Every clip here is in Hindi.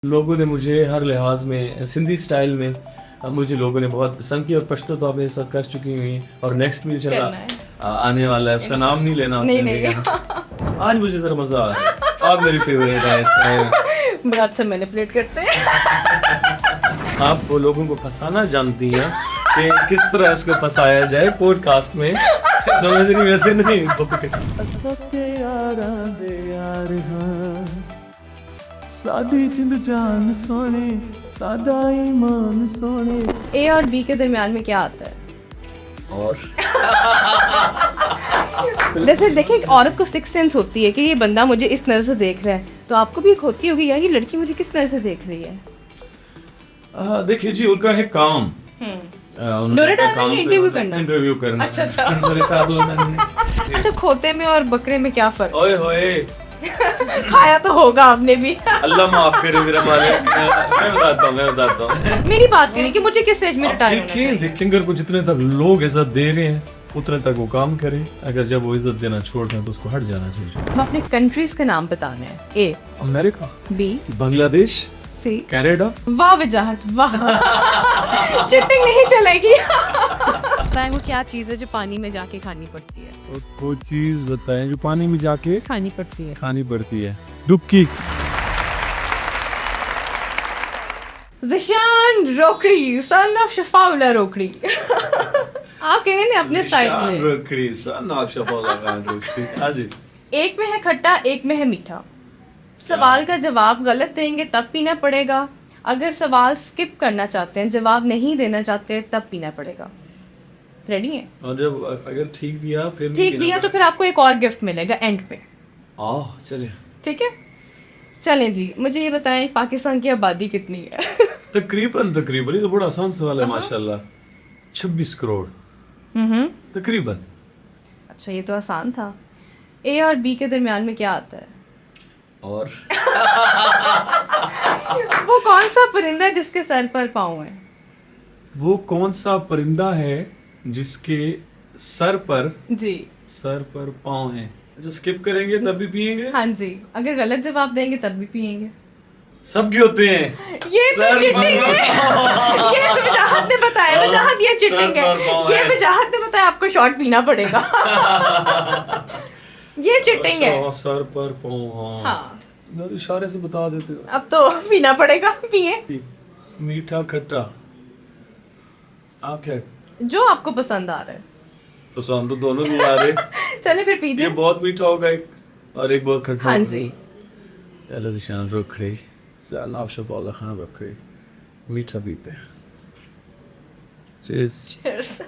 लोगों ने मुझे हर लिहाज में सिंधी स्टाइल में मुझे लोगों ने बहुत पसंद किया और पश्तो तो आप मेरे साथ कर चुकी हुई हैं और नेक्स्ट भी इंशाल्लाह आने वाला है। उसका नाम नहीं लेना नहीं नहीं आज मुझे ज़रा मज़ा आ रहा है। आप मेरी फेवरेट है इस टाइम। बड़ा अच्छा मैनिपुलेट करते हैं। आप वो लोगों को फंसाना जानती हैं कि किस तरह उसको फंसाया जाए पॉडकास्ट में। समझ नहीं वैसे नहीं सादी जिंद जान सोने सादा ईमान सोने। ए और बी के दरमियान में क्या आता है? और जैसे देखिए एक औरत को सिक्स सेंस होती है कि ये बंदा मुझे इस नज़र से देख रहा है, तो आपको भी एक होती होगी यार ये लड़की मुझे किस नज़र से देख रही है। देखिए जी उनका है काम इंटरव्यू करना। अच्छा खोते में और बकरे में क्या फर्क? ओए होए खाया तो होगा आपने भी। अल्लाह माफ करे मेरा मालिक। मैं बताता हूँ मेरी बात नहीं कि मुझे किस एज में रिटायर होना चाहिए। देखिए अगर को जितने तक लोग इज्जत दे रहे हैं उतने तक वो काम करे। अगर जब वो इज्जत देना छोड़ दें तो उसको हट जाना चाहिए। हम अपने कंट्रीज के नाम बताने हैं। A America, B Bangladesh, C Canada. वाह वजाहत वाह। चिटिंग नहीं चलेगी। बताएं वो क्या चीज़ है जो पानी में जाके खानी पड़ती है? वो चीज बताएं जो पानी में जाके खानी पड़ती है। खानी पड़ती है। डुबकी। Zeeshan रोकड़ी son of शफाउला रोकड़ी। आप कहें ना अपने स्टाइल में। रोकड़ी सन ऑफ शफाउला रोकड़ी। हाँ जी। एक में है खट्टा एक में है मीठा। सवाल का जवाब गलत देंगे तब पीना पड़ेगा। अगर सवाल स्किप करना चाहते हैं, जवाब नहीं देना चाहते तब पीना पड़ेगा। रेडी है? और जब अगर ठीक दिया फिर ठीक दिया तो फिर आपको एक और गिफ्ट मिलेगा एंड पे। चलिए ठीक है चलें जी, मुझे ये बताएं पाकिस्तान की आबादी कितनी है? तकरीबन ये तो बड़ा आसान सवाल है माशाल्लाह। 26 करोड़ तकरीबन। अच्छा ये तो आसान था। ए और बी के दरमियान में क्या आता है? और वो कौन सा परिंदा है जिसके सर पर पाँव है? वो कौन सा परिंदा है जिसके सर पर पाँव हैं? अच्छा स्किप करेंगे तब भी पिएंगे? हाँ जी, अगर गलत जवाब देंगे तब भी पिएंगे। सबके होते हैं। ये तो चीटिंग है। ये तो वजाहत ने बताया, वजाहत ये चीटिंग है। ये वजाहत ने बताया आपको शॉट पीना पड़ेगा। ये चीटिंग है। सर पर पाँव। हाँ यार इशारे से बता देते हो। अब तो पीना पड़ेगा, पिए। मीठा खट्टा आप क्या जो आपको पसंद आ रहा है। पसंद तो दोनों नहीं आ रहे। चले फिर पी दे। ये बहुत मीठा होगा एक और एक बहुत खट्टा। हाँ जी। चलो ज़िशान रोकड़ी सन ऑफ शफाउला खान रोकड़ी मीठा पीते हैं। चीज़ Cheers.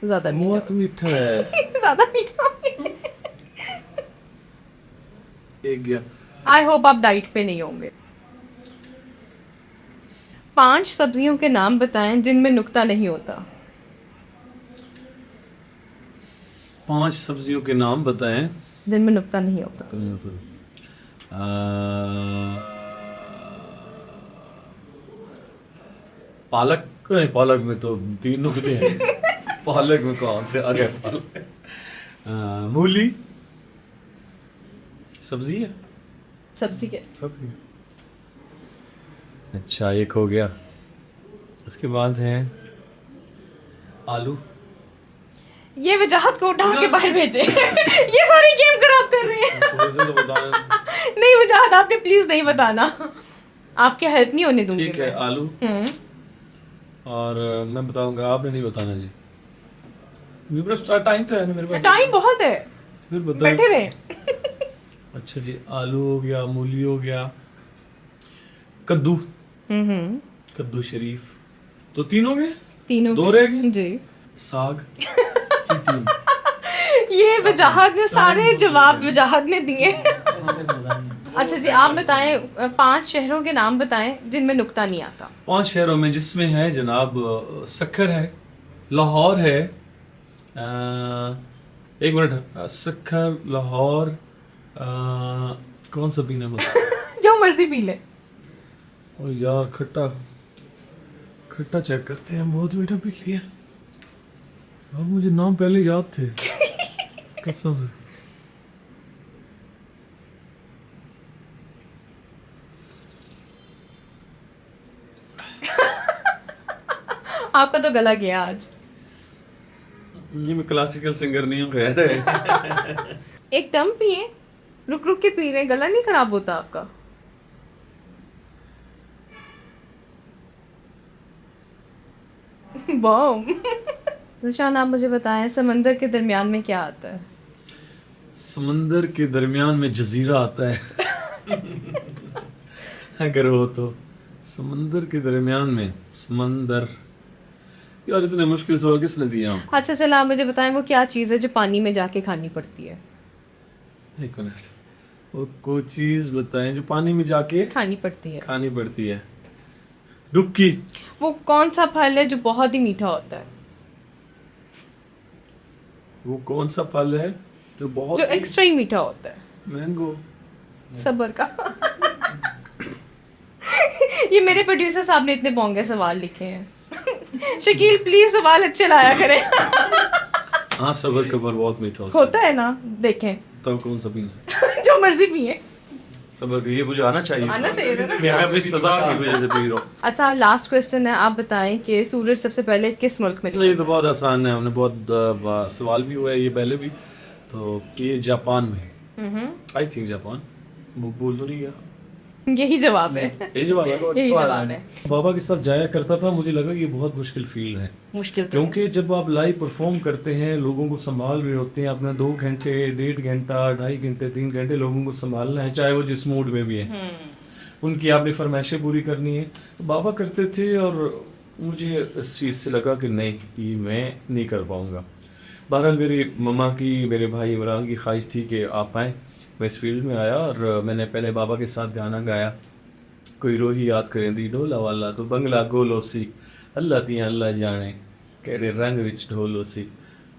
ज़्यादा मीठा। बहुत मीठा है। ज़्यादा मीठा। एक गया। आई होप आप डाइट पे नहीं होंगे। 5 सब्जियों के नाम बताएं जिनमें नुक्ता नहीं होता। 5 सब्जियों के नाम बताएं जिनमें नुक्ता नहीं होता। पालक पालक में तो 3 नुक्ते हैं। पालक में कौन से आ गए पालक? मूली सब्जी है। सब्जी के सब्जी। अच्छा एक हो गया। उसके बाद है आलू। ये वजाहत को उठा के बाहर भेजे। ये सारी गेम खराब कर रही है। तो बताना। नहीं वजाहत आपने प्लीज नहीं बताना, आपके हेल्प नहीं होने दूंगी। ठीक है आलू। और मैं बताऊंगा आपने नहीं बताना जी। मेरे पास टाइम तो है ना मेरे पास। टाइम बहुत है, फिर बताओ। बैठे रहे। अच्छा जी आलू हो गया, मूली हो गया, कद्दू। कद्दू शरीफ तो 3 हो गए। 3 हो 2 रह गए जी। साग। ये वजाहत ने सारे जवाब वजाहत ने दिए। अच्छा जी आप बताएं 5 शहरों के नाम बताएं जिनमें नुक्ता नहीं आता। 5 शहरों में जिसमें है जनाब सक्खर है, लाहौर है। एक मिनट सक्खर लाहौर कौन सा पीना मतलब? जो मर्जी पी ले। और यार खट्टा चेक करते हैं। बहुत मीठा पी लिया। अब मुझे नाम पहले याद थे। कसम से आपका तो गला गया आज। ये मैं क्लासिकल सिंगर नहीं हूँ, खैर है। एक दम पिए, रुक रुक के पी रहे, गला नहीं खराब होता आपका? बॉम। ज़ीशान, आप मुझे बताएं, समंदर के दरमियान में क्या आता है? समंदर के दरमियान में जजीरा आता है। अगर हो तो समंदर के दरमियान में समंदर, यार इतने मुश्किल सवाल किसने दिया आपको? अच्छा चलो, आप मुझे बताएं वो क्या चीज़ है जो पानी में जाके खानी पड़ती है? एक मिनट, वो कोई चीज बताएं जो पानी में जाके खानी पड़ती है। खानी पड़ती है। डुबकी। वो कौन सा फल है जो बहुत ही मीठा होता है? वो कौन सा फल है जो बहुत जो एक्स्ट्रा ही मीठा होता है? मैंगो। सबर का। ये मेरे प्रोड्यूसर साहब ने इतने बोंगे सवाल लिखे हैं। शकील प्लीज सवाल अच्छे लाया करें। हाँ, सबर का फल बहुत मीठा होता है ना, देखें। तो कौन सा पीना? जो मर्जी पिए। सबर का, ये मुझे आना चाहिए। आना चाहिए था ना। मैं अपनी सजा की वजह से पी रहा हूँ। अच्छा, लास्ट क्वेश्चन है, आप बताएं कि सूरज सबसे पहले किस मुल्क में? ये तो बहुत आसान है, हमने बहुत सवाल भी हुआ है ये पहले भी। तो ये जापान में, आई थिंक जापान, वो बोल तो नहीं गया। यही जवाब है। यही जवाब है। यही जवाब है। बाबा के साथ जाया करता था, मुझे लगा ये बहुत मुश्किल फील्ड है। मुश्किल तो क्योंकि जब आप लाइव परफॉर्म करते हैं, लोगों को संभाल रहे होते हैं, अपना 2 घंटे 1.5 घंटा 2.5 घंटे 3 घंटे लोगों को संभालना है, चाहे वो जिस मूड में भी है। उनकी आपने फरमाइशें पूरी करनी है। तो बाबा करते थे और मुझे इस चीज़ से लगा कि नहीं, ये मैं नहीं कर पाऊँगा। बहरहाल मेरी मम्मा की, मेरे भाई इमरान की ख्वाहिश थी कि आप आएँ। मैं इस फील्ड में आया और मैंने पहले बाबा के साथ गाना गाया, कोई रोही याद करें दी ढोला वाला, तो बंगला गोलो सी अल्लाह तियां अल्लाह जाने केड़े रंग विच ढोलो सी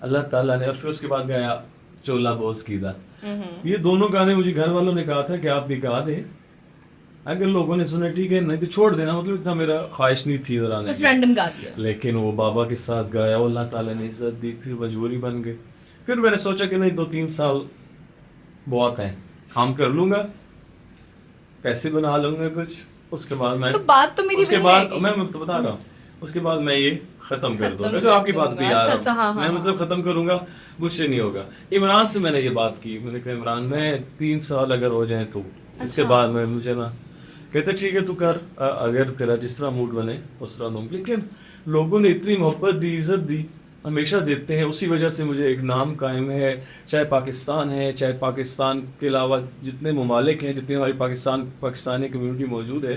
अल्लाह ताला ने। और फिर उसके बाद गाया चोला बोस की दा। ये दोनों गाने मुझे घर वालों ने कहा था कि आप भी गा दें, अगर लोगों ने सुने ठीक है, नहीं तो छोड़ देना। मतलब इतना मेरा ख्वाहिश नहीं थी इधर आने बस रैंडम गा दिया। लेकिन वो बाबा के साथ गाया, अल्लाह ताला ने इज्जत दी, फिर मजबूरी बन गई। फिर मैंने सोचा कि नहीं, 2-3 साल बहुत है, काम कर लूंगा, पैसे बना लूंगा कुछ, उसके बाद मैं तो बात तो मेरी उसके वही बाद रहेगी। मैं तो बता रहा हूँ, उसके बाद मैं ये खत्म कर दूंगा। खत्म जो आपकी कर बात पे दूंगा। आ रहा अच्छा, हाँ, हूँ, हाँ, मैं हाँ। मतलब खत्म करूंगा, मुझसे नहीं होगा। इमरान से मैंने ये बात की, मैंने कहा इमरान मैं 3 साल अगर हो जाए तो इसके बाद मैं मुझे ना, कहते ठीक है तू कर, अगर तेरा जिस तरह मूड बने उस तरह दूँ। लेकिन लोगों ने इतनी मोहब्बत दी, इज्जत दी, हमेशा देते हैं, उसी वजह से मुझे एक नाम कायम है। चाहे पाकिस्तान है, चाहे पाकिस्तान के अलावा जितने ममालिक हैं, जितनी हमारी पाकिस्तानी कम्युनिटी मौजूद है,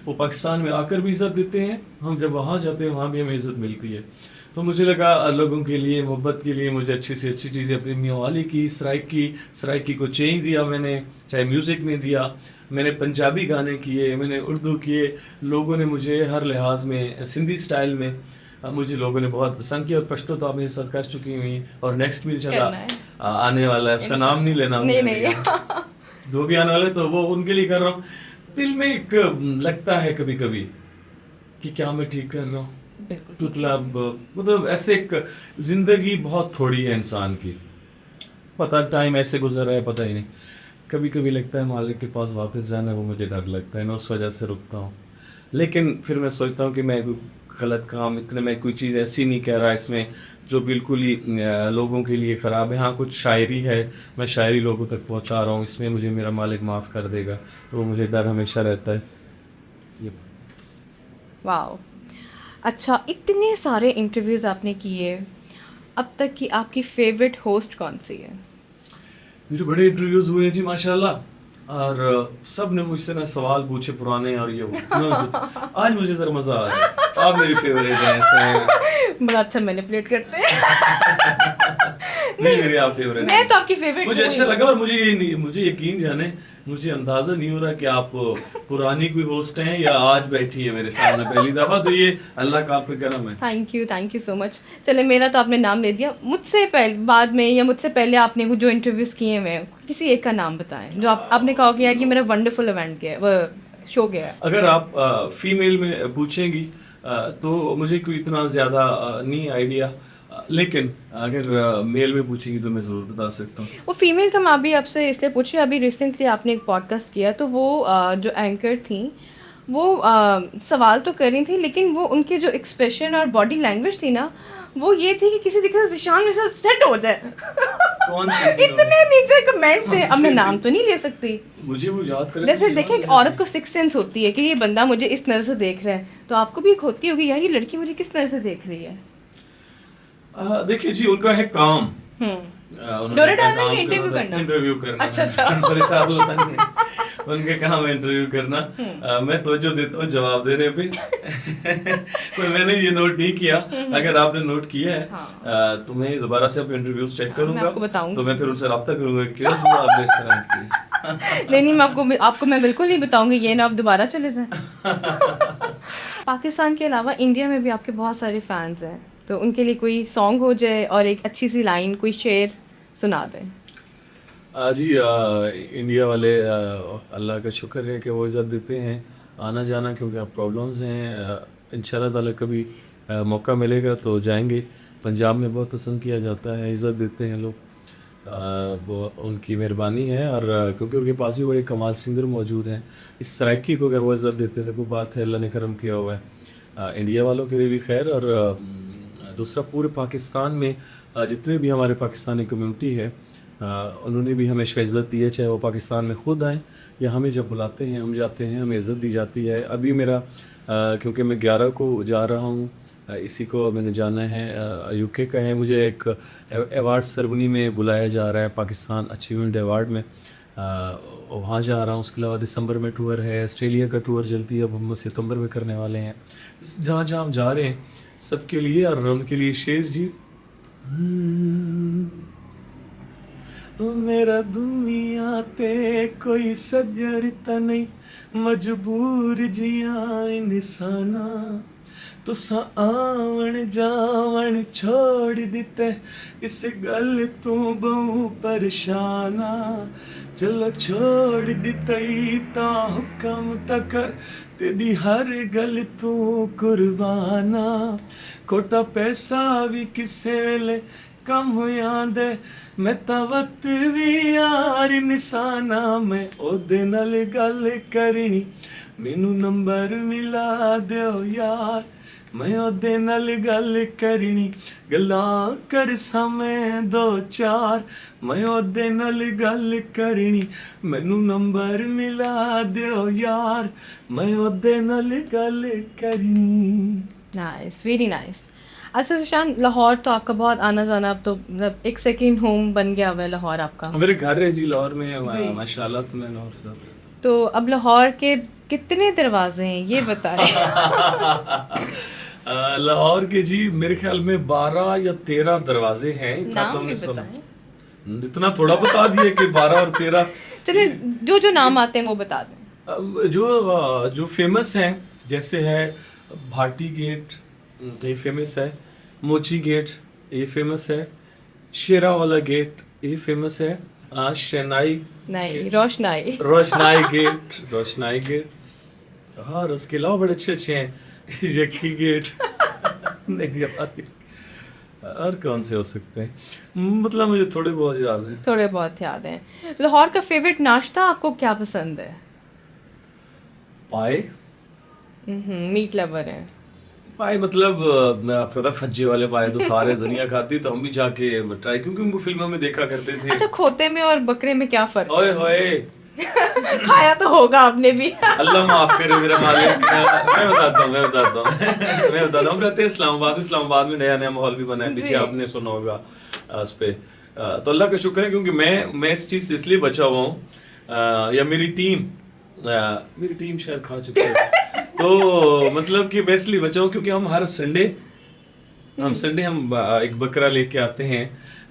वो पाकिस्तान में आकर भी इज़्ज़त देते हैं। हम जब वहाँ जाते हैं वहाँ भी हमें इज़्ज़त मिलती है। तो मुझे लगा लोगों के लिए, मोहब्बत के लिए मुझे अच्छी से अच्छी चीज़ें अपनी मियावाली की, सराइकी को चेंज दिया मैंने, चाहे म्यूज़िक में दिया, मैंने पंजाबी गाने किए, मैंने उर्दू किए। लोगों ने मुझे हर लिहाज में, सिंधी स्टाइल में मुझे लोगों ने बहुत पसंद किया। और पश्तो तो आप मेरे साथ कर चुकी हुई, और नेक्स्ट भी इंशाल्लाह आने वाला है, उसका नाम नहीं लेना। नहीं। जो भी आने वाले तो वो उनके लिए कर रहा हूँ। दिल में एक लगता है कभी कभी कि क्या मैं ठीक कर रहा हूँ, मतलब ऐसे एक जिंदगी बहुत थोड़ी है इंसान की, पता टाइम ऐसे गुजर रहा है पता ही नहीं। कभी कभी लगता है मालिक के पास वापस जाना, वो मुझे डर लगता है, मैं उस वजह से रुकता हूँ। लेकिन फिर मैं सोचता हूँ कि मैं कोई गलत काम, इतने मैं कोई चीज़ ऐसी नहीं कह रहा इसमें जो बिल्कुल ही लोगों के लिए ख़राब है। हाँ, कुछ शायरी है, मैं शायरी लोगों तक पहुँचा रहा हूँ, इसमें मुझे मेरा मालिक माफ़ कर देगा, तो वो मुझे डर हमेशा रहता है। ये वाह, अच्छा, इतने सारे इंटरव्यूज़ आपने किए, अब तक की आपकी फेवरेट होस्ट कौन सी है? मेरे बड़े इंटरव्यूज़ हुए हैं जी माशाल्लाह, और सब ने मुझसे ना सवाल पूछे पुराने और ये वो। आज मुझे ज़रा मज़ा आ रहा है, आप मेरी फेवरेट हैं ऐसे। बड़ा अच्छा मैनिपुलेट करते हैं। नहीं, मेरी आप फेवरेट मैं तो आपकी फेवरेट मुझे अच्छा लगा, और मुझे यकीन जाने, मुझे अंदाज़ा नहीं हो रहा कि आप पुरानी कोई होस्ट हैं या आज बैठी है मेरे सामने पहली दफ़ा, तो ये अल्लाह का आप पे करम है। Thank you so much. चले, मेरा तो आपने नाम ले दिया, मुझसे पहले, बाद में या मुझसे पहले आपने वो जो इंटरव्यूज़ किए हुए हैं, किसी एक का नाम बताएं जो आपने कहा कि यार ये मेरा वंडरफुल इवेंट गया, वो शो गया है। अगर आप फीमेल में पूछेंगी तो मुझे कोई इतना ज़्यादा नहीं आइडिया, लेकिन अगर मेल में पूछेंगी तो मैं ज़रूर बता सकता हूँ। वो फीमेल का मैं अभी आपसे इसलिए पूछी, अभी रिसेंटली आपने एक पॉडकास्ट किया, तो वो जो एंकर थी वो सवाल तो कर रही थी, लेकिन वो उनके जो एक्सप्रेशन और बॉडी लैंग्वेज थी ना, वो ये थी कि किसी तरीके से ज़िशान मेरे साथ सेट हो जाए। कौन सी थी वो? इतने नीचे कमेंट थे, अब मैं सी नाम थी? तो नहीं ले सकती। मुझे वो याद करें। जैसे देखिए, एक औरत को सिक्स सेंस होती है कि ये बंदा मुझे इस नज़र से देख रहा है, तो आपको भी एक होती होगी, यार ये लड़की मुझे किस नज़र से देख रही है। देखिए जी, उनका है काम। डोरा डालना कि इंटरव्यू करना? इंटरव्यू करना। अच्छा, अच्छा। डोरा डालना नहीं। उनके काम है इंटरव्यू करना। मैं तवज्जो देता हूँ जवाब देने पे। तो मैंने ये नोट नहीं किया। अगर आपने नोट किया है तो मैं दोबारा से अपने इंटरव्यूज चेक करूंगा। आपको बताऊंगी। तो मैं फिर उनसे रब्ता करूंगा कि क्यों जवाब दे इस तरह की। नहीं, मैं आपको मैं बिल्कुल नहीं बताऊंगी, ये ना आप दोबारा चले जाएं। पाकिस्तान के अलावा इंडिया में भी आपके बहुत सारे फैंस हैं, तो उनके लिए कोई सॉन्ग हो जाए और एक अच्छी सी लाइन, कोई शेर सुना दें। जी, इंडिया वाले अल्लाह का शुक्र है कि वो इज़्ज़त देते हैं आना जाना, क्योंकि अब प्रॉब्लम्स हैं। इंशाल्लाह ताला कभी मौका मिलेगा तो जाएंगे। पंजाब में बहुत पसंद किया जाता है, इज़्ज़त देते हैं लोग। वो उनकी मेहरबानी है, और क्योंकि उनके पास भी बड़े कमाल सिंगर मौजूद हैं। इस सराइकी को अगर वो इज़्ज़त देते तो कोई बात है, अल्लाह ने करम किया हुआ है। इंडिया वालों के लिए भी खैर, और दूसरा पूरे पाकिस्तान में जितने भी हमारे पाकिस्तानी कम्युनिटी है, उन्होंने भी हमेशा इज़्ज़त दी है, चाहे वो पाकिस्तान में ख़ुद आएँ या हमें जब बुलाते हैं हम जाते हैं, हमें इज़्ज़त दी जाती है। अभी मेरा क्योंकि मैं 11 को जा रहा हूँ, इसी को मैंने जाना है, यूके का है, मुझे एक अवार्ड सेरेमनी में बुलाया जा रहा है, पाकिस्तान अचीवमेंट अवार्ड में। वहाँ जा रहा हूँ। उसके अलावा दिसंबर में टूर है, ऑस्ट्रेलिया का टूर जल्दी अब हम सितंबर में करने वाले हैं। जहाँ जहाँ हम जा रहे हैं सबके लिए, और उनके लिए शेर जी। मेरा दुनिया ते कोई सजड़ता नहीं, मजबूर जिया इंसाना, तुसा आवन जावन छोड़ दिते, इस गल तू बहु परेशाना, चलो छोड़ दिते ता हुक्म तकर, तेरी हर गल तू कुर्बाना, खोटा पैसा भी किसे वेले कम आंदे, मैं तवत भी यार निशाना, मैं ओदे नाल गल करनी, मैनू नंबर मिला दियो यार, मैं ओदे नाल गल करनी, गल्लां कर समय 2-4, मैं ओदे नाल गल करनी, मैनू नंबर मिला दियो यार, मैं ओदे नाल गल करनी। Nice, very nice. अच्छा ज़िशान, लाहौर तो आपका बहुत आना जाना, अब तो मतलब एक सेकंड होम बन गया हुआ है लाहौर आपका। मेरे घर है जी लाहौर में, जी। माशाल्लाह, तो मैं लाहौर रहता हूँ। तो अब लाहौर के कितने दरवाजे हैं ये बताएं। लाहौर के जी मेरे ख्याल में 12 या 13 दरवाजे हैं। नाम भी बताएं। इतना थोड़ा बता दिए कि 12 और 13। चलिए, जो जो नाम आते हैं वो बता दें। जो फेमस हैं, जैसे है भाटी गेट, ये फेमस है। मोची गेट, ये फेमस है। शेरा वाला गेट, ये फेमस है। शनाई नहीं, रोशनाई। रोशनाई गेट। हाँ, और उसके अलावा बड़े अच्छे अच्छे हैं। यकी गेट। नहीं यार, और कौन से हो सकते हैं, मतलब मुझे थोड़े बहुत याद हैं। थोड़े बहुत याद हैं। लाहौर का फेवरेट नाश्ता आपको क्या पसंद है? पाए। मीट लवर है। पाए मतलब मैं आपको पता, फज्जे वाले पाए तो सारे दुनिया खाती, तो हम भी जाके ट्राई, क्योंकि उनको फिल्मों में देखा करते थे। अच्छा, खोते में और बकरे में क्या फर्क? ओए होए, खाया तो होगा आपने भी। अल्लाह माफ करे मेरा मालिक। मैं बताता हूँ। हम रहते हैं इस्लामाबाद में नया नया माहौल भी बना है, पीछे आपने सुना होगा उस पे। तो अल्लाह का शुक्र है, क्योंकि मैं इस चीज़ से इसलिए बचा हुआ हूँ, या मेरी टीम शायद खा चुकी है। तो मतलब कि मैं इसलिए बचा हूँ क्योंकि हम हर संडे हम एक बकरा लेके आते हैं,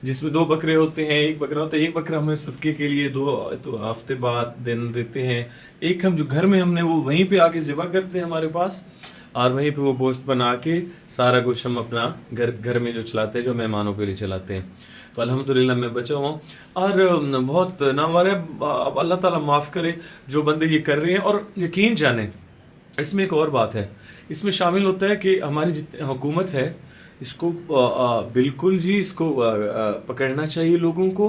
जिसमें 2 बकरे होते हैं। एक बकरा हमें सदके के लिए 2 तो हफ्ते बाद दिन देते हैं। एक हम जो घर में हमने वो वहीं पे आके ज़िबा करते हैं हमारे पास, और वहीं पे वो गोश्त बना के सारा कुछ हम अपना घर में जो चलाते हैं, जो मेहमानों के लिए चलाते हैं। तो अल्हम्दुलिल्लाह मैं बचा हूँ, और बहुत नामवर है। अब अल्लाह ताला माफ़ करे जो बंदे ये कर रहे हैं। और यकीन जाने, इसमें एक और बात है, इसमें शामिल होता है कि हमारी जितनी हुकूमत है, इसको बिल्कुल जी इसको पकड़ना चाहिए लोगों को।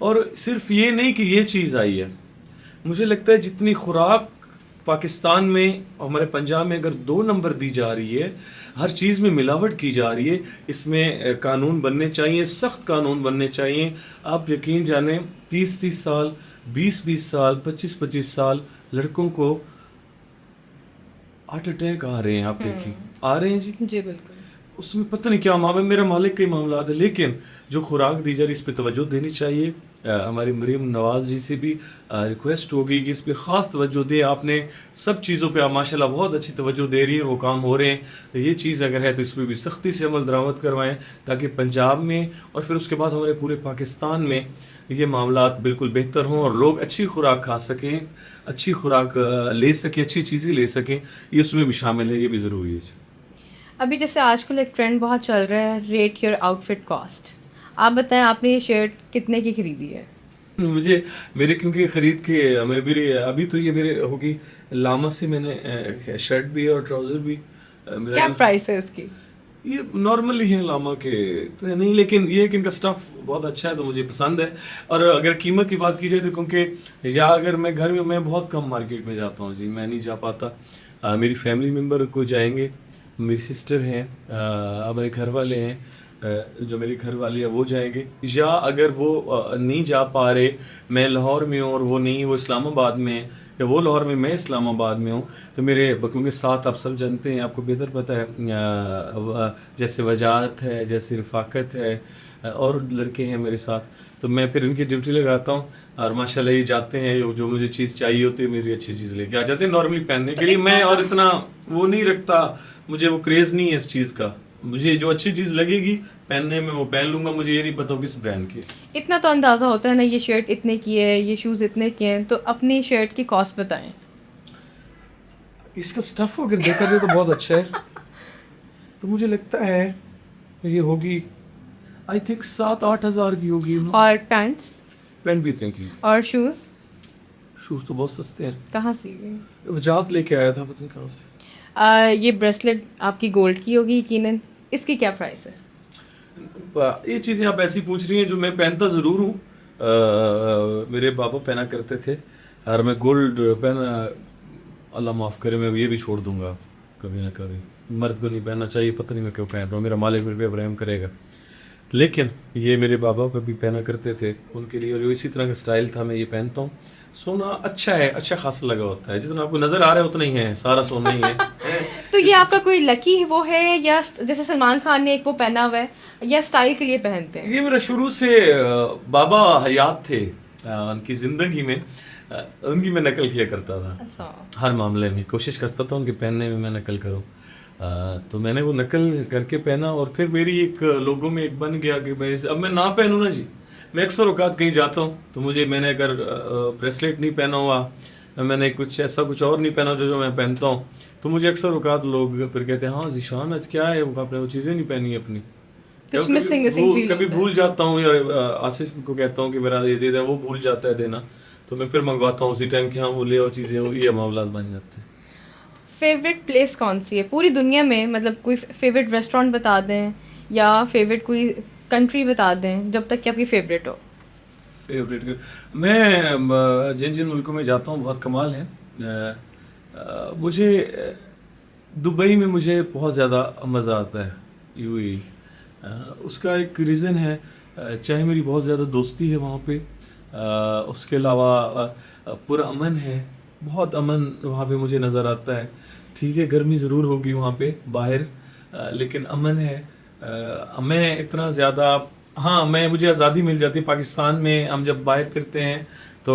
और सिर्फ ये नहीं कि ये चीज़ आई है, मुझे लगता है जितनी खुराक पाकिस्तान में, हमारे पंजाब में अगर 2 नंबर दी जा रही है, हर चीज़ में मिलावट की जा रही है, इसमें कानून बनने चाहिए, सख्त कानून बनने चाहिए। आप यकीन जाने 30-30 साल, 20-20 साल, 25-25 साल लड़कों को हार्ट अटैक आ रहे हैं, आप देखिए आ रहे हैं जी। जी बिल्कुल। उसमें पता नहीं क्या मामला, मेरा मालिक के मामला है, लेकिन जो खुराक दी जा रही है इस पर तवज्जो देनी चाहिए। हमारी मरीम नवाज जी से भी रिक्वेस्ट होगी कि इस पर ख़ास तवज्जो दे। आपने सब चीज़ों पे आप माशाल्लाह बहुत अच्छी तवज्जो दे रही है, वो काम हो रहे हैं। ये चीज़ अगर है तो इस पर भी सख्ती से अमल दरामद करवाएं, ताकि पंजाब में और फिर उसके बाद हमारे पूरे पाकिस्तान में ये मामला बिल्कुल बेहतर हों और लोग अच्छी खुराक खा सकें, अच्छी खुराक ले सकें, अच्छी चीज़ें ले सकें। ये उसमें भी शामिल है, ये भी ज़रूरी है। अभी जैसे आजकल एक ट्रेंड बहुत चल रहा है, रेट योर आउटफिट कॉस्ट। आप बताएं आपने ये शर्ट कितने की खरीदी है? मुझे मेरे क्योंकि ख़रीद के मैं मेरे अभी तो ये मेरे होगी लामा से मैंने शर्ट भी है और ट्राउज़र भी क्या प्राइस है इसकी? ये नॉर्मल ही है लामा के, तो नहीं, लेकिन ये है कि इनका स्टफ़ बहुत अच्छा है तो मुझे पसंद है। और अगर कीमत की बात की जाए तो क्योंकि या अगर मैं घर में, मैं बहुत कम मार्केट में जाता हूँ जी, मैं नहीं जा पाता। मेरी फैमिली मेम्बर को जाएंगे, मेरी सिस्टर हैं, हमारे घर वाले हैं, जो मेरी घर वाली है वो जाएंगे, या अगर वो नहीं जा पा रहे, मैं लाहौर में हूँ और वो नहीं, वो इस्लामाबाद में है, या वो लाहौर में, मैं इस्लामाबाद में हूँ, तो मेरे क्योंकि साथ आप सब जानते हैं, आपको बेहतर पता है, जैसे वजाहत है, जैसे रफ़ाकत है, और लड़के हैं मेरे साथ, तो मैं फिर इनकी ड्यूटी लगाता हूँ और माशाल्लाह ये जाते हैं, जो मुझे चीज़ चाहिए होती है मेरी अच्छी चीज़ लेके आ जाते हैं नॉर्मली पहनने के लिए। मैं और इतना वो नहीं रखता, मुझे वो क्रेज़ नहीं है इस चीज़ का। मुझे जो अच्छी चीज़ लगेगी पहनने में वो पहन लूँगा, मुझे ये नहीं पता किस ब्रांड की। इतना तो अंदाज़ा होता है ना, ये शर्ट इतने की है, ये शूज़ इतने के हैं, तो अपनी शर्ट की कॉस्ट बताएं। इसका स्टफ़ अगर देखा जाए तो बहुत अच्छा है, तो मुझे लगता है ये होगी, आई थिंक 7-8 हज़ार की होगी। और पैंट्स? पैंट भी इतने की। और शूज़? शूज़ तो बहुत सस्ते हैं, कहाँ से? वजात लेके आया था, पता नहीं कहाँ से। ये ब्रेसलेट आपकी गोल्ड की होगी यकीनन, इसकी क्या प्राइस है? ये चीज़ें आप ऐसी पूछ रही हैं जो मैं पहनता ज़रूर हूँ, मेरे पापा पहना करते थे, और मैं गोल्ड पहना, अल्लाह माफ़ करे, मैं ये भी छोड़ दूंगा कभी ना कभी। मर्द को नहीं पहनना चाहिए, पता नहीं मैं क्यों पहन रहा हूँ, मेरा मालिक मेरे पे अब रहम करेगा, लेकिन ये मेरे बाबा पे भी पहना करते थे, उनके लिए, और इसी तरह का स्टाइल था, मैं ये पहनता हूँ। सोना अच्छा है, अच्छा खासा लगा होता है, जितना आपको नज़र आ रहा है उतना ही है, सारा सोना ही है। तो ये आपका कोई लकी वो है, या जैसे सलमान खान ने एक वो पहना हुआ है, या स्टाइल के लिए पहनते हैं? ये मेरा शुरू से बाबा हयात थे, उनकी ज़िंदगी में उनकी मैं नकल किया करता था। अच्छा। हर मामले में कोशिश करता था उनके पहनने में मैं नकल करूँ, तो मैंने वो नकल करके पहना, और फिर मेरी एक लोगों में एक बन गया कि मैं अब मैं ना पहनूँ ना जी। मैं अक्सर औकात कहीं जाता हूँ तो मुझे, मैंने अगर ब्रेसलेट नहीं पहना हुआ, मैंने कुछ ऐसा कुछ और नहीं पहना जो मैं पहनता हूँ, तो मुझे अक्सर औकात लोग फिर कहते हैं, हाँ ज़ीशान आज क्या है, वो आपने वो चीज़ें नहीं पहनी अपनी। कुछ मिसिंग फील कभी भूल जाता हूँ, या आसिफ को कहता हूँ कि मेरा ये दे दे, वो भूल जाता है देना, तो मैं फिर मंगवाता हूँ उसी टाइम कि हाँ वो ले, और चीज़ें ये मामला बन जाते हैं। फेवरेट प्लेस कौन सी है पूरी दुनिया में? मतलब कोई फेवरेट रेस्टोरेंट बता दें, या फेवरेट कोई कंट्री बता दें, जब तक कि आपकी फेवरेट हो। फेवरेट, मैं जिन जिन मुल्कों में जाता हूँ बहुत कमाल है। मुझे दुबई में मुझे बहुत ज़्यादा मज़ा आता है, यूएई। उसका एक रीज़न है, चाहे मेरी बहुत ज़्यादा दोस्ती है वहाँ पे, उसके अलावा पूरा अमन है, बहुत अमन वहाँ पे मुझे नज़र आता है। ठीक है, गर्मी ज़रूर होगी वहाँ पे बाहर, लेकिन अमन है। मैं इतना ज़्यादा, हाँ, मुझे आज़ादी मिल जाती है। पाकिस्तान में हम जब बाहर फिरते हैं तो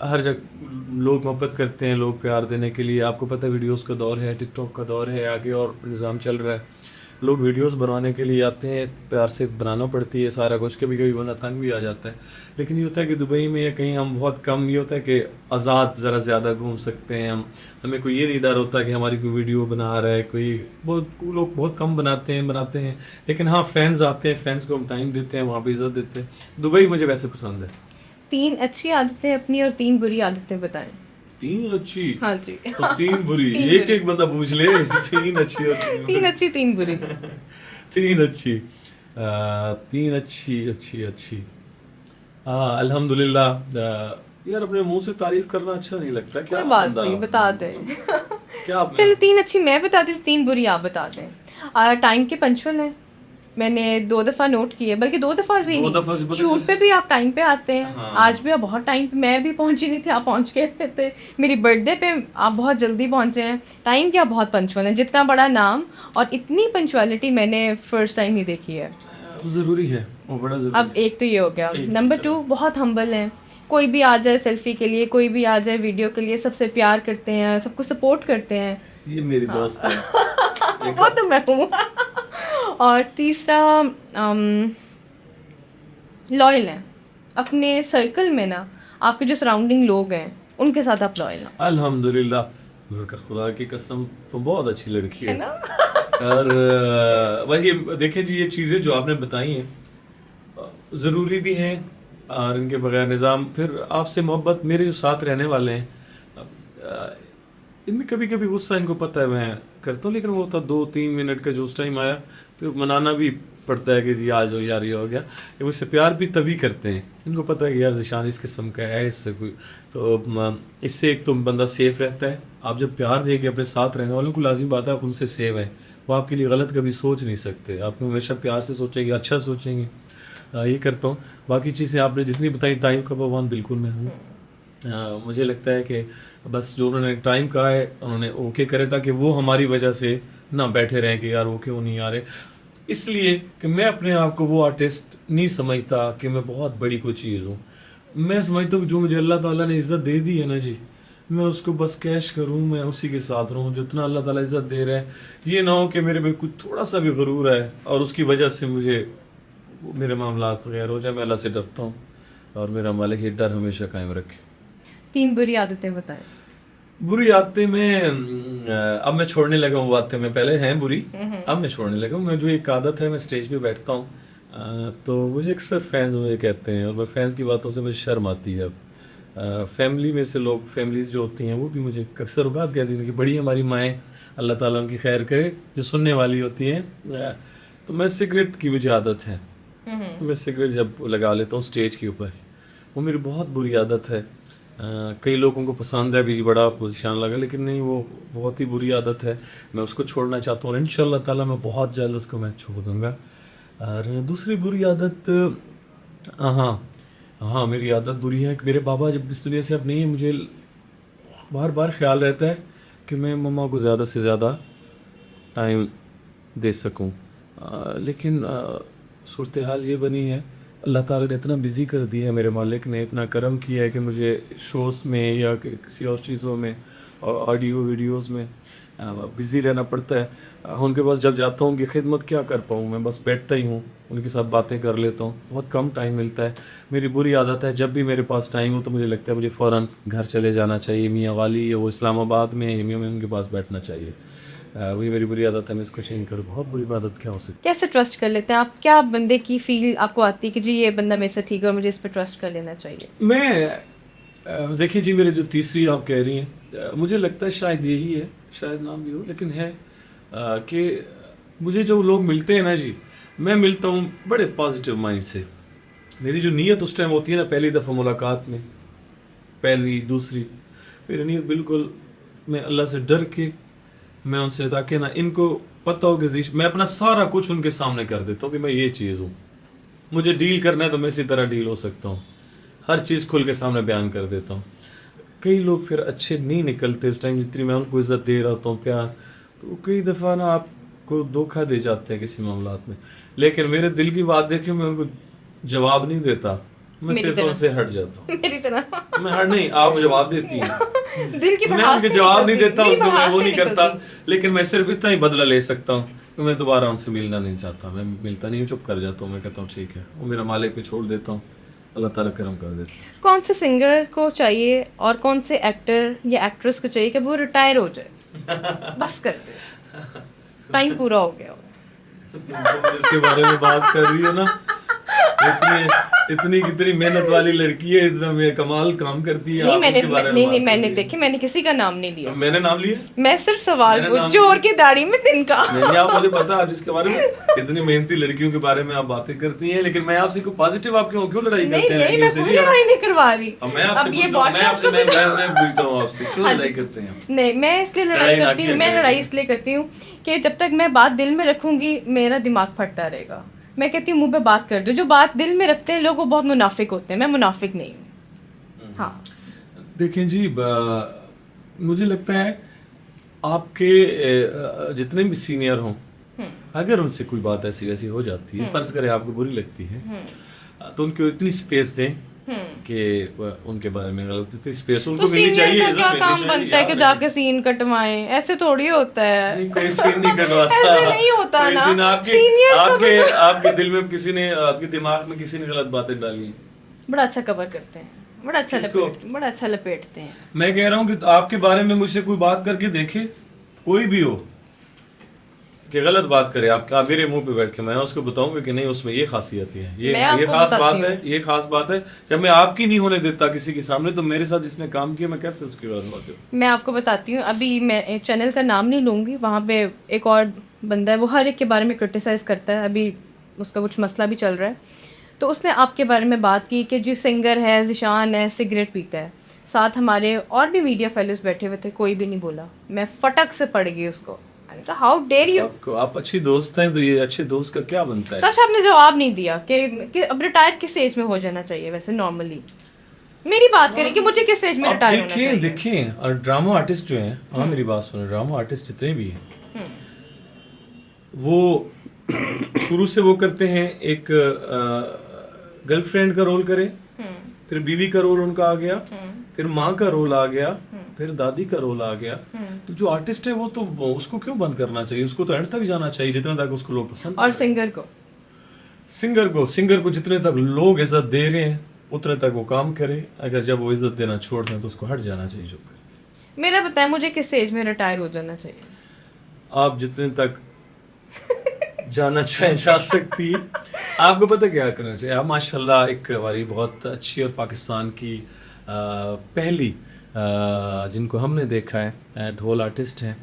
हर जगह लोग मोहब्बत करते हैं, लोग प्यार देने के लिए। आपको पता है वीडियोस का दौर है, टिकटॉक का दौर है, आगे और निज़ाम चल रहा है, लोग वीडियोस बनवाने के लिए आते हैं, प्यार से बनाना पड़ती है सारा कुछ, कभी कभी बंदा तंग भी आ जाता है। लेकिन ये होता है कि दुबई में या कहीं हम बहुत कम, ये होता है कि आज़ाद ज़रा ज़्यादा घूम सकते हैं हमें कोई ये नहीं डर होता कि हमारी कोई वीडियो बना रहा है कोई। बहुत लोग बहुत कम बनाते हैं, लेकिन हाँ फैंस आते हैं, फैंस को हम टाइम देते हैं, वहाँ पर इज़्ज़त देते हैं। दुबई मुझे वैसे पसंद है। 3 अच्छी आदतें अपनी और 3 बुरी आदतें बताएं। 3 अच्छी? हाँ जी। तो 3 बुरी? एक बंदा पूछ ले। 3 अच्छी और 3 अच्छी 3 बुरी। 3 अच्छी, 3 अच्छी। हाँ, अल्हम्दुलिल्लाह यार अपने मुंह से तारीफ करना अच्छा नहीं लगता क्या? कोई बात बंदा नहीं, बता दें। क्या आपने चलो 3 अच्छी मैं बताती हूँ, 3 बुरी आप बता दें। टाइम के पंचुअल हैं, मैंने 2 दफ़ा नोट किए, बल्कि 2 दफ़ा भी 2 दफ़ा से नहीं, पता शूट चल- पे भी आप टाइम पे आते हैं। हाँ। आज भी आप बहुत टाइम पे, मैं भी पहुंची नहीं थी, आप पहुंच गए थे। मेरी बर्थडे पे आप बहुत जल्दी पहुंचे हैं। टाइम के आप बहुत पंचुअल हैं, जितना बड़ा नाम और इतनी पंचुअलिटी मैंने फर्स्ट टाइम ही देखी है। ज़रूरी है, वो बड़ा ज़रूरी अब एक तो ये हो गया। एक नंबर दूसरा। 2, बहुत हम्बल हैं। कोई भी आ जाए सेल्फी के लिए, कोई भी आ जाए वीडियो के लिए, सबसे प्यार करते हैं, सबको सपोर्ट करते हैं। ये मेरी दोस्त है। वो तो मैं हूँ। और तीसरा, लॉयल हैं अपने सर्कल में ना, आपके जो सराउंडिंग लोग हैं उनके साथ आप लॉयल हैं, अल्हम्दुलिल्लाह, खुदा की कसम तो बहुत अच्छी लड़की है है। ना? और वही देखिए जी, ये चीज़ें जो आपने बताई हैं ज़रूरी भी हैं, और इनके बगैर निज़ाम, फिर आपसे मोहब्बत, मेरे जो साथ रहने वाले हैं अ, इनमें कभी कभी गुस्सा इनको पता है मैं करता हूँ, लेकिन वो होता 2-3 मिनट का जो उस टाइम आया, फिर मनाना भी पड़ता है कि जी आ जाओ यार, ये हो गया। ये मुझसे प्यार भी तभी करते हैं, इनको पता है कि यार ज़िशान इस किस्म का है, इससे कोई तो इससे एक तो बंदा सेफ़ रहता है। आप जब प्यार देंगे अपने साथ रहने वालों को, लाजिम बात है आप उनसे सेव है, वो आपके लिए गलत कभी सोच नहीं सकते, आपको हमेशा प्यार से सोचेंगे, अच्छा सोचेंगे। ये करता हूँ। बाकी चीज़ें आपने जितनी बताई, टाइम का पाबंद बिल्कुल मैं हूँ। मुझे लगता है कि बस जो उन्होंने टाइम कहा है उन्होंने ओके करे, ताकि वो हमारी वजह से ना बैठे रहें कि यार वो क्यों नहीं आ रहे। इसलिए कि मैं अपने आप को वो आर्टिस्ट नहीं समझता कि मैं बहुत बड़ी कोई चीज़ हूँ। मैं समझता हूँ कि जो मुझे अल्लाह ताला ने इज़्ज़त दे दी है ना जी, मैं उसको बस कैश करूँ, मैं उसी के साथ रहूँ जितना अल्लाह ताला इज़्ज़त दे रहा है। ये ना हो कि मेरे में कुछ थोड़ा सा भी गरूर है और उसकी वजह से मुझे मेरे मामलात गैर हो जाए। मैं अल्लाह से डरता हूँ और मेरा मालिक ये डर हमेशा कायम रखे। 3 बुरी आदतें बताएं। बुरी आदतें में अब मैं छोड़ने लगा हूँ, वो आदतें में पहले हैं बुरी, अब मैं छोड़ने लगा हूँ। मैं जो एक आदत है, मैं स्टेज पे बैठता हूँ तो मुझे अक्सर फैंस मुझे कहते हैं, और मैं फैंस की बातों से मुझे शर्म आती है। अब फैमिली में से लोग, फैमिलीज जो होती हैं वो भी मुझे अक्सर बात कहती हैं कि बड़ी हमारी माएँ, अल्लाह ताला उनकी खैर करे, जो सुनने वाली होती हैं। तो मैं सिगरेट की मुझे आदत है, मैं सिगरेट जब लगा लेता हूँ स्टेज के ऊपर, वो मेरी बहुत बुरी आदत है। कई लोगों को पसंद है भी, बड़ा पोजीशन लगा, लेकिन नहीं, वो बहुत ही बुरी आदत है। मैं उसको छोड़ना चाहता हूँ और इंशाल्लाह ताला मैं बहुत जल्द उसको मैं छोड़ दूँगा। और दूसरी बुरी आदत, हाँ हाँ, मेरी आदत बुरी है कि मेरे बाबा जब इस दुनिया से अब नहीं है, मुझे बार बार ख्याल रहता है कि मैं मम्मा को ज़्यादा से ज़्यादा टाइम दे सकूं। लेकिन सूरत हाल ये बनी है, अल्लाह ताला ने इतना बिज़ी कर दिया है, मेरे मालिक ने इतना करम किया है कि मुझे शोज़ में या किसी और चीज़ों में और ऑडियो वीडियोज़ में बिज़ी रहना पड़ता है। उनके पास जब जाता हूँ उनकी खिदमत क्या कर पाऊँ, मैं बस बैठता ही हूँ, उनके साथ बातें कर लेता हूँ, बहुत कम टाइम मिलता है। मेरी बुरी आदत है, जब भी मेरे पास टाइम हो तो मुझे लगता है मुझे फ़ौरन घर चले जाना चाहिए, मियाँ वाली या वो इस्लामाबाद में, मियाँ में उनके पास बैठना चाहिए। वही मेरी बुरी आदत है, मैं इसको चेंज करूँ। बहुत बुरी आदत क्या हो सकती कैसे ट्रस्ट कर लेते हैं आप? क्या बंदे की फील आपको आती है कि जी ये बंदा मेरे से ठीक है और मुझे इस पर ट्रस्ट कर लेना चाहिए? है? देखिए जी, मेरे जो तीसरी आप कह रही हैं, मुझे लगता है शायद यही है, शायद नाम भी हो, लेकिन है कि मुझे जो लोग मिलते हैं ना जी, मैं मिलता हूँ बड़े पॉजिटिव माइंड से। मेरी जो नीयत उस टाइम होती है ना, पहली दफ़ा मुलाकात में, पहली दूसरी, मेरी नीयत बिल्कुल, मैं अल्लाह से डर के, मैं उनसे, ताकि ना इनको पता हो कि मैं अपना सारा कुछ उनके सामने कर देता हूँ कि मैं ये चीज़ हूँ, मुझे डील करना है तो मैं इसी तरह डील हो सकता हूँ, हर चीज़ खुल के सामने बयान कर देता हूँ। कई लोग फिर अच्छे नहीं निकलते उस टाइम, जितनी मैं उनको इज़्ज़त दे रहा होता हूँ, प्यार, तो कई दफ़ा ना आपको धोखा दे जाते हैं किसी मामलात में। लेकिन मेरे दिल की बात देखिए, मैं उनको जवाब नहीं देता, मैं मेरी सिर्फ तरह। उनसे हट जाता हूँ। मेरी तरह। मैं हट नहीं, आप जवाब देती हैं, दिल की मैं भड़ास उनके से जवाब नहीं निकलती, देता, मेरी उनको मैं भड़ास वो से नहीं करता, निकलती। लेकिन मैं सिर्फ इतना ही बदला ले सकता हूँ कि मैं दोबारा उनसे मिलना नहीं चाहता, मैं मिलता नहीं हूँ, चुप कर जाता हूँ, मैं कहता हूँ ठीक है, वो मेरा मालिक पे छोड़ देता हूँ, अल्लाह ताला करम कर देता है। कौन से सिंगर को चाहिए और कौन से एक्टर या एक्ट्रेस को चाहिए कि वो रिटायर हो जाए, बस कर दे, टाइम पूरा हो गया हो? तुम जिसके बारे में बात कर रही हो ना, इतनी कितनी मेहनत वाली लड़की है, इतना कमाल काम करती है। नहीं आप मैंने उसके बारे में नहीं बात नहीं कर मैंने रही हैं। देखी, मैंने किसी का नाम नहीं तो लिया, मैंने नाम लिया, मैं सिर्फ सवाल मैंने पूछ नाम चोर लिया। की दाढ़ी में तिनका। नहीं आप मुझे पता है जिसके बारे में इतनी मेहनती लड़कियों के बारे में आप बातें करती हैं, लेकिन मैं आपसे कोई पॉजिटिव आप क्यों लड़ाई नहीं करते हैं नहीं मैं लड़कियों से कोई जी? लड़ाई नहीं करवा रही। अब मैं आपसे अब ये पूछता हूँ, मैं podcast आपसे को तो- मैं पूछता हूँ आपसे क्यों हाँ लड़ाई जी। करते हैं आप? नहीं मैं इसलिए लड़ाई लड़ाई ना करती हूँ, किया मैं करें। लड़ाई इसलिए करती हूँ कि जब तक मैं बात दिल में रखूंगी मेरा दिमाग फटता रहेगा। मैं कहती हूँ मुंह पे बात कर दो, जो बात दिल में रखते हैं लोग वो बहुत मुनाफिक होते हैं, मैं मुनाफिक नहीं हूँ। हाँ देखें जी, मुझे लगता है आपके जितने भी सीनियर हों, अगर उनसे कोई बात ऐसी वैसी हो जाती है, फर्ज करें आपको बुरी लगती है, तो उनको इतनी स्पेस दें कि उनके बारे में गलत, इतनी स्पेस उनको तो मिलनी सीनियर चाहिए, का इज्जत क्या मिलनी काम चाहिए बनता है कि यार। जाके सीन कटवाएं? ऐसे थोड़ी होता है। नहीं कोई सीन नहीं कटवाता। ऐसे नहीं होता कोई ना। सीन आपके Seniors का आपके भी तो- आपके दिल में किसी ने, आपके दिमाग में किसी ने गलत बातें डाली। बड़ा अच्छा कवर करते हैं, बड़ा अच्छा किसको? बड़ा अच्छा लपेटते हैं। मैं कह रहा हूँ कि आपके बारे में मुझसे कोई बात करके देखे, कोई भी हो कि गलत बात करे, आप मेरे मुंह पे बैठ के मैं उसको बताऊंगा कि नहीं उसमें ये खासियत है, मैं ये आपको खास बताती बात हूँ। है, ये खास बात है। जब मैं आपकी नहीं होने देता किसी के सामने, तो मेरे साथ जिसने काम किया मैं कैसे उसकी बात बात करूं? मैं आपको बताती हूँ, अभी मैं चैनल का नाम नहीं लूँगी, वहाँ पे एक और बंदा है वो हर एक के बारे में क्रिटिसाइज करता है, अभी उसका कुछ मसला भी चल रहा है। तो उसने आपके बारे में बात की कि जो सिंगर है ज़िशान है सिगरेट पीता है, साथ हमारे और भी मीडिया फेलोज बैठे हुए थे, कोई भी नहीं बोला। मैं फटक से पड़ गई उसको, मैंने कहा हाउ डेयर यू। आप अच्छी दोस्त हैं, तो ये अच्छे दोस्त का क्या बनता है? तो अच्छा आपने जवाब नहीं दिया कि अब रिटायर किस एज में हो जाना चाहिए वैसे नॉर्मली। मेरी बात करें कि मुझे किस एज में आप रिटायर होना चाहिए। देखें और ड्रामा आर्टिस्ट जो हैं, हाँ मेरी बात सुनो, ड्रामा आर्टिस्ट जितने भी हैं वो शुरू से वो करते हैं, एक गर्लफ्रेंड का रोल करें, फिर बीवी का रोल उनका आ गया, फिर माँ का रोल आ गया, फिर दादी का रोल आ गया। तो जो आर्टिस्ट है वो तो उसको क्यों बंद करना चाहिए? उसको तो एंड तक जाना चाहिए जितना तक उसको लोग पसंद। और सिंगर को जितने तक लोग इज्जत दे रहे हैं उतने तक वो काम करे। अगर जब वो इज्जत देना छोड़ दें तो उसको हट जाना चाहिए जो करे। मेरा बताएं मुझे किस एज में रिटायर हो जाना चाहिए? आप जितने तक जाना चाहे जा सकती है। आपको पता क्या करना चाहिए? आप माशाल्लाह एक हमारी बहुत अच्छी और पाकिस्तान की पहली जिनको हमने देखा है ढोल आर्टिस्ट हैं।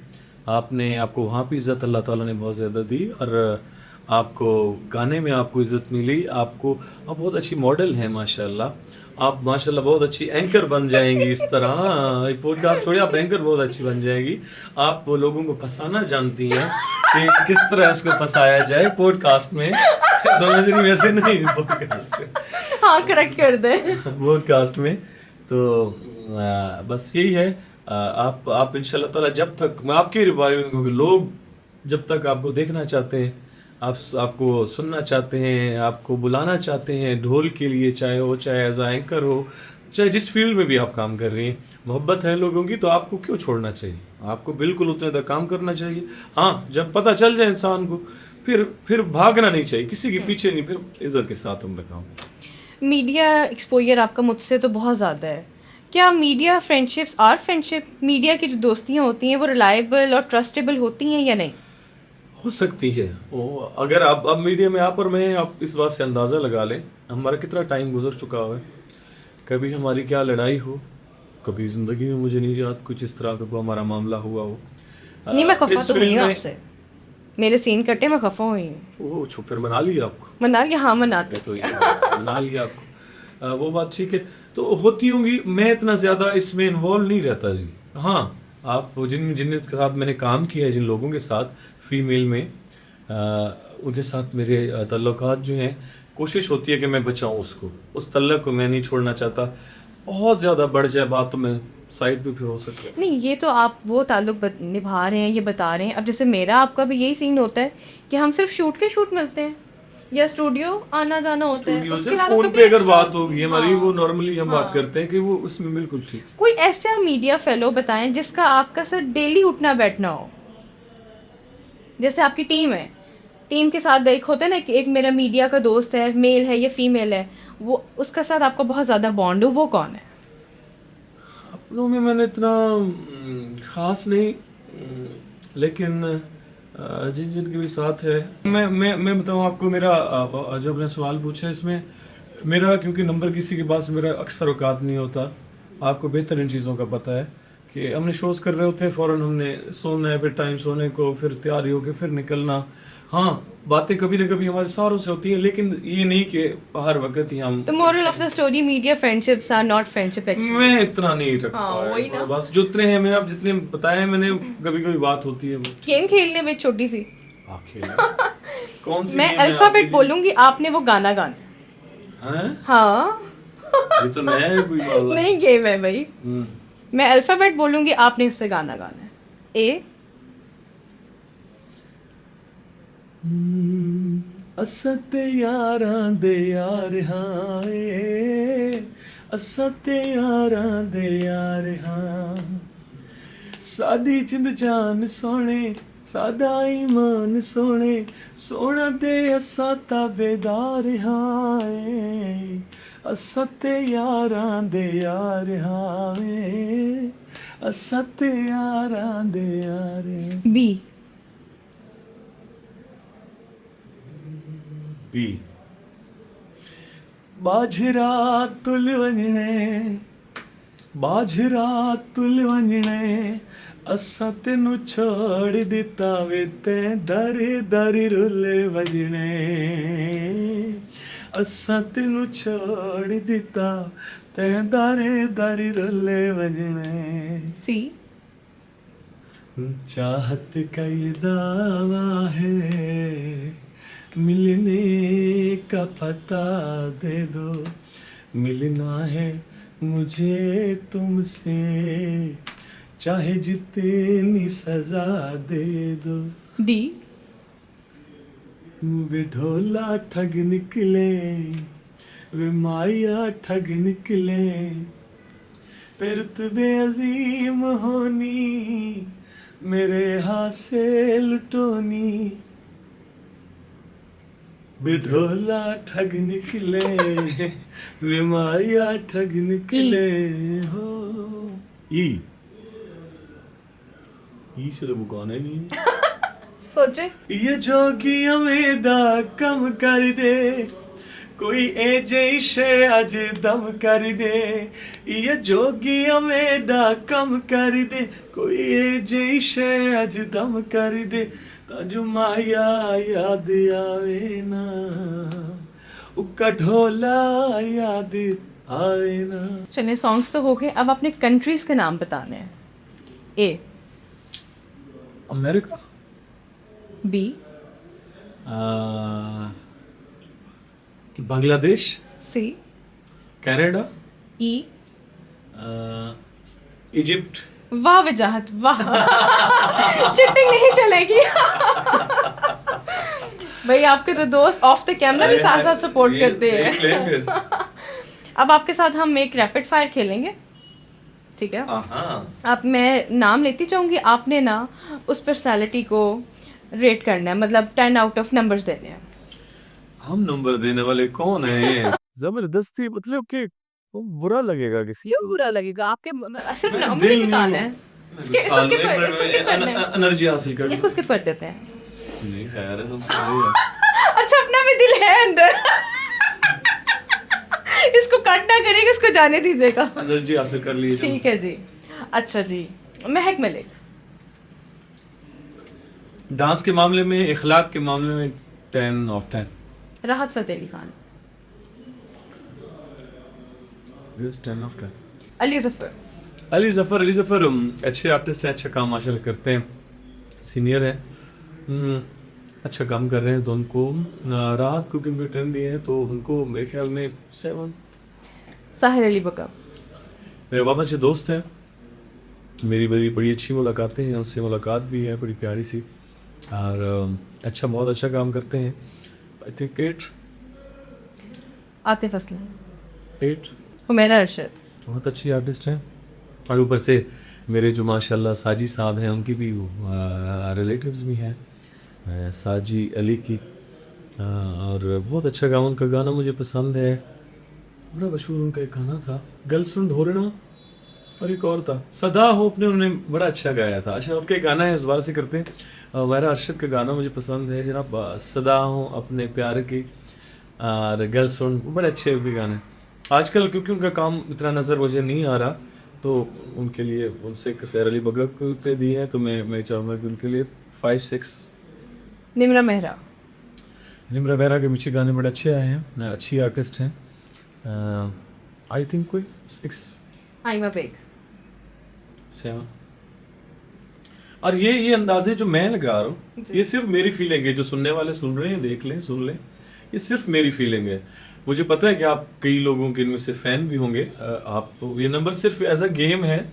आपको वहाँ भी इज़्ज़त अल्लाह ताला ने बहुत ज़्यादा दी, और आपको गाने में आपको इज़्ज़त मिली। आप बहुत अच्छी मॉडल हैं माशाल्लाह। आप माशाल्लाह बहुत अच्छी एंकर बन जाएंगी। इस तरह पॉडकास्ट छोड़िए, आप एंकर बहुत अच्छी बन जाएंगी। आप वो लोगों को फंसाना जानती हैं कि किस तरह उसको फंसाया जाए पॉडकास्ट में। समझ रही? वैसे नहीं, पॉडकास्ट में। हाँ करेक्ट कर दे। पॉडकास्ट में तो बस यही है। आप इंशाल्लाह ताला जब तक, मैं आपके बारे में कहूँगी, लोग जब तक आपको देखना चाहते हैं, आपको सुनना चाहते हैं, आपको बुलाना चाहते हैं ढोल के लिए, चाहे एज एंकर हो, चाहे जिस फील्ड में भी आप काम कर रही हैं, मोहब्बत है लोगों की, तो आपको क्यों छोड़ना चाहिए? आपको बिल्कुल उतने तक काम करना चाहिए। हाँ जब पता चल जाए इंसान को, फिर भागना नहीं चाहिए, किसी के पीछे नहीं, फिर इज्जत के साथ हम रखा। मीडिया एक्सपोजर आपका मुझसे तो बहुत ज़्यादा है। क्या media friendships are friendship, media की जो दोस्तियाँ होती हैं वो रिलायबल और ट्रस्टेबल होती हैं या नहीं? हो सकती है वो। अगर आप अब मीडिया में आप और मैं, आप इस बात से अंदाज़ा लगा लें हमारा कितना टाइम गुजर चुका हुआ है। कभी हमारी क्या लड़ाई हो, कभी ज़िंदगी में मुझे नहीं याद कुछ इस तरह का कोई हमारा मामला हुआ हो। नहीं मैं खफा इस तो हुई फील्ड हूँ में- आपसे, मेरे सीन कटे, मैं खफा हुई हूँ। वो छुप फिर मना लिया आपको, मना लिया? हाँ मनाते। तो ये मना लिया आपको, वो बात ठीक है। तो होती होंगी, मैं इतना ज़्यादा इसमें इन्वॉल्व नहीं रहता जी। हाँ आप जिनके साथ मैंने काम किया है, जिन लोगों के साथ फीमेल में, उनके साथ मेरे तल्लुकात जो हैं, कोशिश होती है कि मैं बचाऊं उसको, उस तल्लुक को मैं नहीं छोड़ना चाहता। बहुत ज़्यादा बढ़ जाए बात तो मैं साइड पे फिर हो सकता है। नहीं ये तो आप वो ताल्लुक निभा रहे हैं, ये बता रहे हैं। अब जैसे मेरा आपका भी यही सीन होता है कि हम सिर्फ शूट मिलते हैं या स्टूडियो आना जाना होता है। स्टूडियो उसके से अलावा फोन कभी पे अगर extra- बात होगी हमारी, हाँ। वो नॉर्मली हम बात करते हैं कि वो उसमें बिल्कुल ठीक। कोई ऐसा मीडिया फेलो बताएं जिसका आपका सर डेली उठना बैठना हो। जैसे आपकी टीम है, टीम के साथ एक होता है ना कि एक मेरा मीडिया का दोस्त है, मेल है या फीमेल है, वो उसका साथ आपका बहुत ज़्यादा बॉन्ड हो, वो कौन है? अपनों में मैंने इतना ख़ास नहीं, लेकिन जिन जिनके भी साथ है, मैं बताऊँ आपको, मेरा जो आपने सवाल पूछा इसमें, मेरा क्योंकि नंबर किसी के पास मेरा अक्सर औकात नहीं होता। आपको बेहतर इन चीज़ों का पता है कि हमने शोज़ कर रहे होते हैं, फ़ौरन हमने सोना है, फिर टाइम सोने को, फिर तैयारी होके फिर निकलना। हाँ, बातें कभी ना कभी हमारे सारों से होती हैं, लेकिन ये नहीं कि हर वक्त ही हम। The moral of the story, media friendships are not friendship actually. मैं इतना नहीं रख हाँ, पाया, वही ना। बस जो उतने हैं मैंने, आप जितने बताए मैंने, कभी कभी बात होती है वो। गेम खेलने में छोटी सी, कौन सी मैं game है अल्फाबेट आपकी? बोलूंगी, आपने वो गाना गाना। हैं? हाँ। ये तो नया है कोई वाला। नहीं, गेम है भाई। हम्म। मैं अल्फाबेट बोलूंगी, आपने उससे गाना गाना है। ए। असां ते यारां दे यार हां ए, असां ते यारां दे यार हां, साडी जिंद जान सोने, साडा ईमान सोने, सोना दे असां ताबेदार हां ए, असां ते यारां दे यार हां ए, असां ते यारां दे यार। बी। बी। बाजरा तुल वञणे, बाजरा तुल वञणे, असां तेनू छोड़ दिता वे, तैं दर दर रुले वञणे, असां तेनू छोड़ दिता, तैं दर दर रुले वञणे। सी। चाहत का ये दावा है, मिलने का पता दे दो, मिलना है मुझे तुमसे, चाहे जितनी सजा दे दो। डी। वे ढोला ठग निकले, वे माया ठग निकले, पे रुतबे अजीम होनी, मेरे हाथ से लुटोनी, बिढोला ठग निकले, वे माया ठग निकले हो। ई से तो बुकाना ही नहीं। सोचे। ये जोगियां मेरा कम कर दे, कोई ए जैसे अज दम कर दे, ये जोगियां मेरा कम कर दे, कोई ए जैसे अज दम कर दे, ताजो माया याद आवे ना, उका ढोला याद आवे ना। चलिए, सॉन्ग्स तो हो गए, अब अपने कंट्रीज के नाम बताने हैं। A. America. B. Bangladesh. C. Canada. E. Egypt. वाह वजाहत, वाह। चिटिंग नहीं चलेगी। भाई, आपके तो दोस्त ऑफ द कैमरा भी साथ साथ सपोर्ट करते हैं। अब आपके साथ हम एक रैपिड फायर खेलेंगे, ठीक है? अब मैं नाम लेती जाऊंगी, आपने ना उस पर्सनालिटी को रेट करना है, मतलब 10 आउट ऑफ नंबर्स देने हैं। हम नंबर देने वाले कौन हैं? जबरदस्ती, मतलब कि वो बुरा लगेगा किसी क्यों बुरा लगेगा? आपके सिर्फ मैं नंबर ही दिल बताना नहीं- है। इसको skip करते हैं। एनर्जी हासिल कर इसको skip कर देते हैं। नहीं, खैर है, तुम सही है। अच्छा, अपना भी दिल है अंदर। इसको कट ना करेगा, इसको जाने दीजिएगा। एनर्जी हासिल कर ली। ठीक है जी। अच्छा जी, महक मलिक। डांस के मामले में, इखलाक के मामले में 10 ऑफ 10। राहत फ़तेह अली खान। 10 ऑफ 10। अली ज़फ़र। अली ज़फ़र अच्छे आर्टिस्ट हैं, अच्छा काम माशाल्लाह करते हैं, सीनियर हैं, अच्छा काम कर रहे हैं। तो उनको राहत को क्योंकि 10 दिए हैं, तो उनको मेरे ख्याल में 7। साहिर अली बका। मेरे बहुत अच्छे दोस्त हैं, मेरी बड़ी बड़ी अच्छी मुलाकातें हैं, उनसे मुलाकात भी है बड़ी प्यारी सी, और अच्छा, बहुत अच्छा काम करते हैं। I think 8। आतिफ असलम। 8। हुमैरा अरशद। बहुत अच्छी आर्टिस्ट हैं, और ऊपर से मेरे जो माशाल्लाह साजी साहब हैं, उनकी भी रिलेटिव्स भी हैं, साजी अली की, और बहुत अच्छा गाना, उनका गाना मुझे पसंद है, बड़ा मशहूर उनका एक गाना था, गर्ल्स फ्रॉम ढोरना, और एक और था सदा होप ने, उन्होंने बड़ा अच्छा गाया था। अच्छा आपका एक गाना है, इस बार से करते हैं। मेरा अरशद का गाना मुझे पसंद है जनाब, सदा हो अपने प्यार की और गल सुन, वो बड़े अच्छे भी गाने। आजकल क्योंकि उनका काम इतना नज़र मुझे नहीं आ रहा, तो उनके लिए उनसे सैर अली बगक पे दिए हैं, तो मैं चाहूँगा कि उनके लिए 5-6। निम्रा मेहरा। निम्रा बेरा के पीछे गाने बड़े अच्छे आए हैं, अच्छी आर्टिस्ट हैं। आई थिंक कोई 6 आइमा बेग। 7। और ये अंदाजे जो मैं लगा रहा हूँ, ये सिर्फ मेरी फीलिंग है। जो सुनने वाले सुन रहे हैं, देख लें, सुन लें, ये सिर्फ मेरी फीलिंग है। मुझे पता है कि आप कई लोगों के इनमें से फैन भी होंगे। आप ये नंबर सिर्फ एज अ गेम है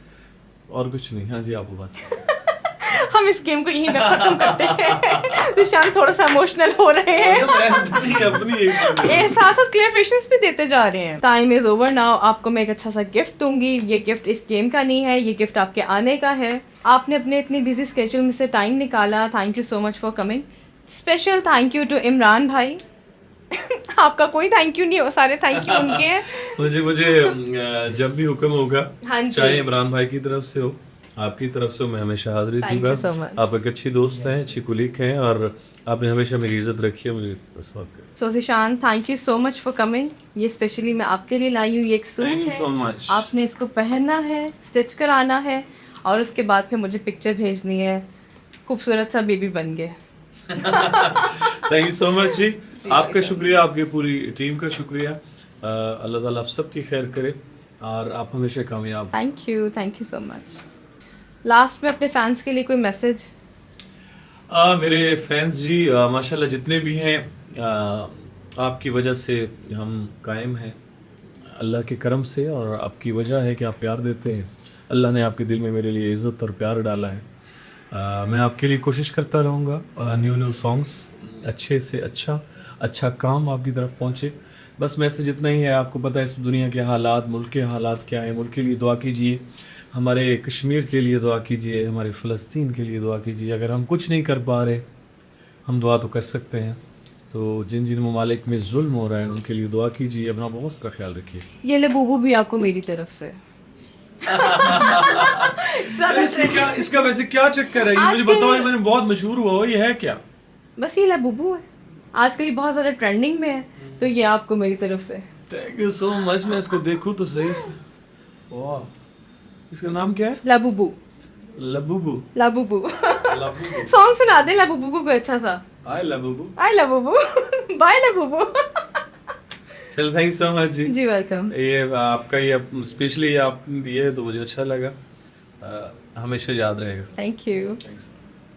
और कुछ नहीं। हाँ जी, आपको बात हम इस गेम को यहीं पे खत्म करते हैं। निशान थोड़ा सा इमोशनल हो रहे हैं। अपनी एहसास क्लियरफिकेशंस भी देते जा रहे हैं। Time is over now. आपको मैं एक अच्छा सा गिफ्ट दूंगी। ये गिफ्ट इस गेम का नहीं है, ये गिफ्ट आपके आने का है। आपने अपने इतनी बिजी स्केड्यूल में से टाइम निकाला। Thank you so much for coming. Special thank you to Imran भाई। आपका कोई थैंक यू नहीं हो, सारे थैंक यू उनके हैं। मुझे जब भी हुक्म होगा, हाँ जी। चाहे इमरान भाई की तरफ से हो, आपकी तरफ से हो, मैं हमेशा हाजिरी Thank दूंगा। you so much. आप एक अच्छी दोस्त हैं, अच्छी कुलीग हैं, और आपने हमेशा मेरी इज्जत रखी है। मुझे बस बात कर। So Zeeshan, thank you so much for coming. ये स्पेशली मैं आपके लिए लाई हूँ। ये एक सूट Thank you है, so much. आपने इसको पहनना है, स्टिच कराना है, और उसके बाद फिर मुझे पिक्चर भेजनी है। खूबसूरत सा बेबी बन गए। थैंक यू सो मच जी। आपका welcome. शुक्रिया, आपकी पूरी टीम का शुक्रिया। अल्लाह ताला आप सबकी खैर करे और आप हमेशा कामयाब। Thank you so much. Last में अपने फैंस के लिए कोई मैसेज? मेरे फैंस जी, माशाल्लाह जितने भी हैं, आपकी वजह से हम कायम हैं, अल्लाह के करम से, और आपकी वजह है कि आप प्यार देते हैं। अल्लाह ने आपके दिल में मेरे लिए इज़्ज़त और प्यार डाला है। मैं आपके लिए कोशिश करता रहूँगा, न्यू सॉन्ग्स, अच्छे से अच्छा काम आपकी तरफ पहुँचे। बस मैसेज इतना ही है। आपको पता है इस दुनिया के हालात, मुल्क के हालात क्या है। मुल्क के लिए दुआ कीजिए, हमारे कश्मीर के लिए दुआ कीजिए, हमारे फ़लस्तीन के लिए दुआ कीजिए। अगर हम कुछ नहीं कर पा रहे, हम दुआ तो कर सकते हैं। तो जिन जिन ममालिक में जुल्म हो रहा है, उनके लिए दुआ कीजिए। अपना बहुत का ख्याल रखिए। ये ले बूबू भी आपको मेरी तरफ से। इसका वैसे क्या चक्कर है? ये मुझे बताओ, ये मैंने बहुत मशहूर हुआ हो, ये है क्या? बस ये ले बूबू है, आजकल ये बहुत ज़्यादा ट्रेंडिंग में है, तो ये आपको मेरी तरफ से। Thank you so much. मैं इसको देखूं तो सही से। वाह, इसका नाम क्या है? Labubu. Labubu. Labubu. Labubu. Song सुना दे लाबूबू को कोई अच्छा सा। Hi Labubu. I Labubu. Bye Labubu. चलो, थैंक यू सो मच जी। जी वेलकम। ये आपका ये स्पेशली आप दिए तो मुझे अच्छा लगा, हमेशा याद रहेगा। Thank you. थैंक्स।